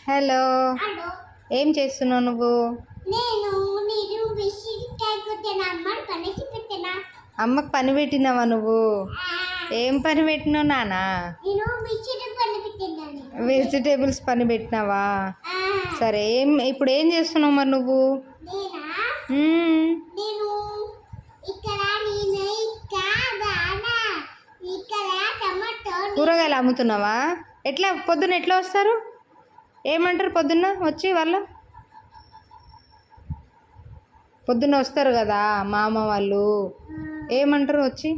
Hello, hello. ఏం చేస్తున్నావు నువ్వు? నేను బిస్కెట్ కొట్టిన అమ్మని పనికి పెట్టిన. అమ్మకు పని పెట్టినావా నువ్వు? ఏం పని పెట్టినావు నాన్న? నేను బిస్కెట్ పని పెట్టినాను. వెజిటేబుల్స్ పని పెట్టినావా? సరే, ఇప్పుడు ఏం చేస్తున్నావు మరి నువ్వు? నేనా? మ్మ్. నేను ఇక్కడ టమాటో కూరగాయలు అమ్ముతున్నావా? ఎట్లా పొద్దున్న ఎట్లా వస్తారు? ఏమంటారు పొద్దున్న వచ్చి వాళ్ళు? పొద్దున్న వస్తారు కదా మామ వాళ్ళు, ఏమంటారు వచ్చి?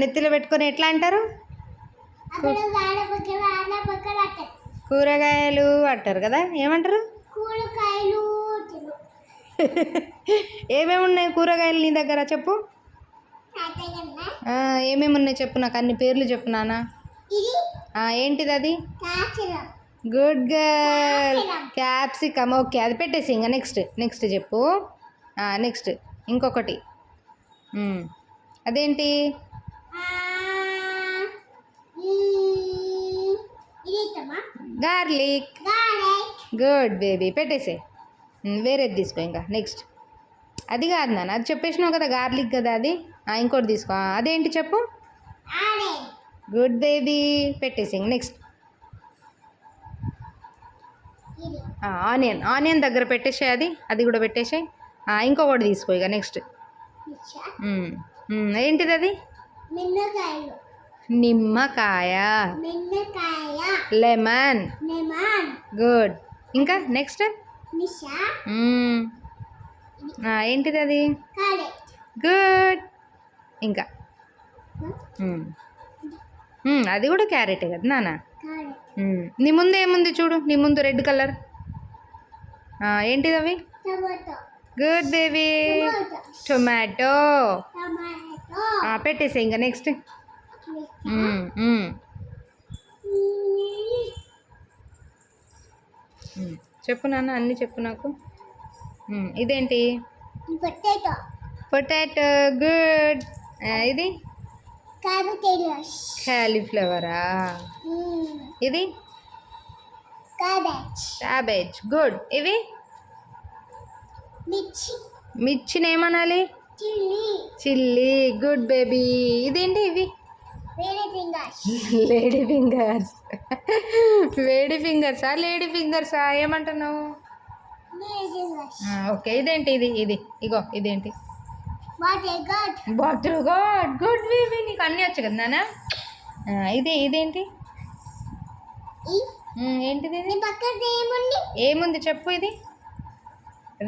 నెత్తిలో పెట్టుకొని ఎట్లా అంటారు? కూరగాయలు అంటారు కదా, ఏమంటారు? ఏమేమి ఉన్నాయి కూరగాయలు నీ దగ్గర చెప్పు. ఏమేమి ఉన్నాయి చెప్పు, నాకు అన్ని పేర్లు చెప్పు నాన్న. ఏంటిది అది? Good girl, capsicum. ఓకే, అది పెట్టేసి ఇంకా నెక్స్ట్ చెప్పు. నెక్స్ట్ ఇంకొకటి. అదేంటి? గార్లిక్. గుడ్ బేబీ, పెట్టేసే. వేరేది తీసుకో ఇంకా నెక్స్ట్. అది కాదు నాన్న, అది చెప్పేసినావు కదా గార్లిక్ కదా అది. ఇంకోటి తీసుకో. అదేంటి చెప్పు. గుడ్ బేబీ, పెట్టేసి నెక్స్ట్. ఆనియన్ దగ్గర పెట్టేసే, అది కూడా పెట్టేసే. ఇంకొకటి తీసుకో ఇక నెక్స్ట్. ఏంటిది అది? నిమ్మకాయ. లెమన్. గుడ్. ఇంకా నెక్స్ట్. ఏంటిది అది? గుడ్. ఇంకా అది కూడా క్యారెటే కదా నాన్న. నీ ముందు ఏముంది చూడు, నీ ముందు రెడ్ కలర్ ఏంటిది అవి? Good baby, tomato. పెట్టేసే ఇంకా నెక్స్ట్. చెప్పు నాన్న, అన్నీ చెప్పు నాకు. ఇదేంటి? పొటాటో. గుడ్. ఇది కాలీఫ్లవరా? ఇది క్యాబేజ్. గుడ్. ఇవి మిర్చిని ఏమనాలి? చిల్లీ. Good baby. ఇదేంటి ఇవి? లేడీ ఫింగర్సా ఏమంటున్నావు? ఓకే, ఇదేంటి? ఇగో ఇదేంటి? Bottle gourd. గుడ్ బేబీ, నీకు అన్నీ వచ్చు కదా నాన్న. ఇదేంటి? ఏంటిది? ఏముంది చెప్పు. ఇది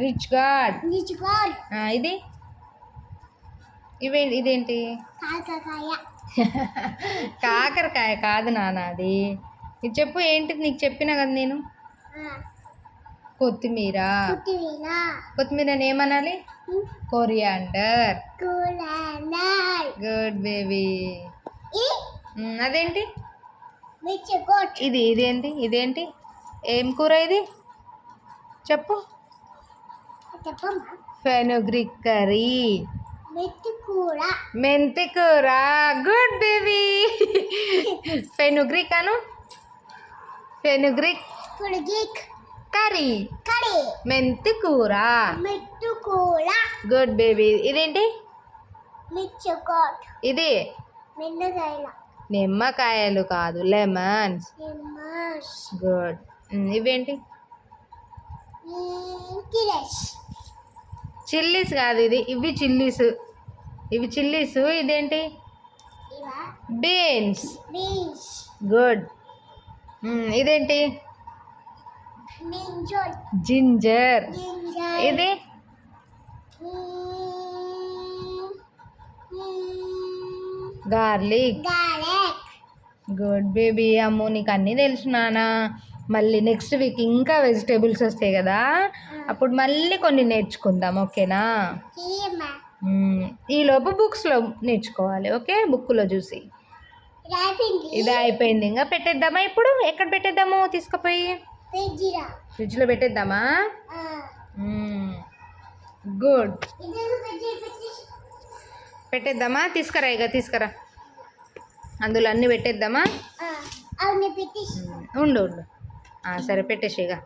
రిచ్ గార్డ్. ఇదేంటి? కాకరకాయ కాదు నాన్న, అది. ఇది చెప్పు ఏంటిది, నీకు చెప్పినా కదా నేను. కొత్తిమీర ఏమనాలి? కొరియాండర్. Good baby. అదేంటి? ఇదేంటి? ఏం కూర ఇది చెప్పు. Fenugreek curry. మెంతి కూర. Good baby. Fenugreek curry. మెంతి కూర. Good baby. ఇదేంటి? ఇది నిమ్మకాయలు కాదు, లెమన్స్. గుడ్. ఇవేంటి? చిల్లీస్ కాదు, ఇవి చిల్లీస్. ఇదేంటి? బీన్స్. గుడ్. ఇదేంటి? జింజర్. ఇది గార్లిక్. Good baby. అమ్మో, నీకు అన్నీ తెలుసు నాన్న. మళ్ళీ నెక్స్ట్ వీక్ ఇంకా వెజిటేబుల్స్ వస్తాయి కదా, అప్పుడు మళ్ళీ కొన్ని నేర్చుకుందాం, ఓకేనా? ఈలోపు బుక్స్లో నేర్చుకోవాలి, ఓకే? బుక్లో చూసి. ఇది అయిపోయింది, ఇంకా పెట్టేద్దామా? ఇప్పుడు ఎక్కడ పెట్టేద్దాము? తీసుకుపోయి ఫ్రిడ్జ్లో పెట్టేద్దామా? గుడ్. పెట్టేద్దామా? తీసుకురా అందులో అన్నీ పెట్టేద్దామా? అవును పెట్టేసి ఉండు ఉండు సరే పెట్టేసేగా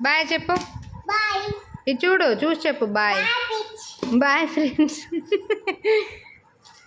బాయ్ చెప్పు బాయ్ ఇది చూడు చూసి చెప్పు boy boy pitch boy friends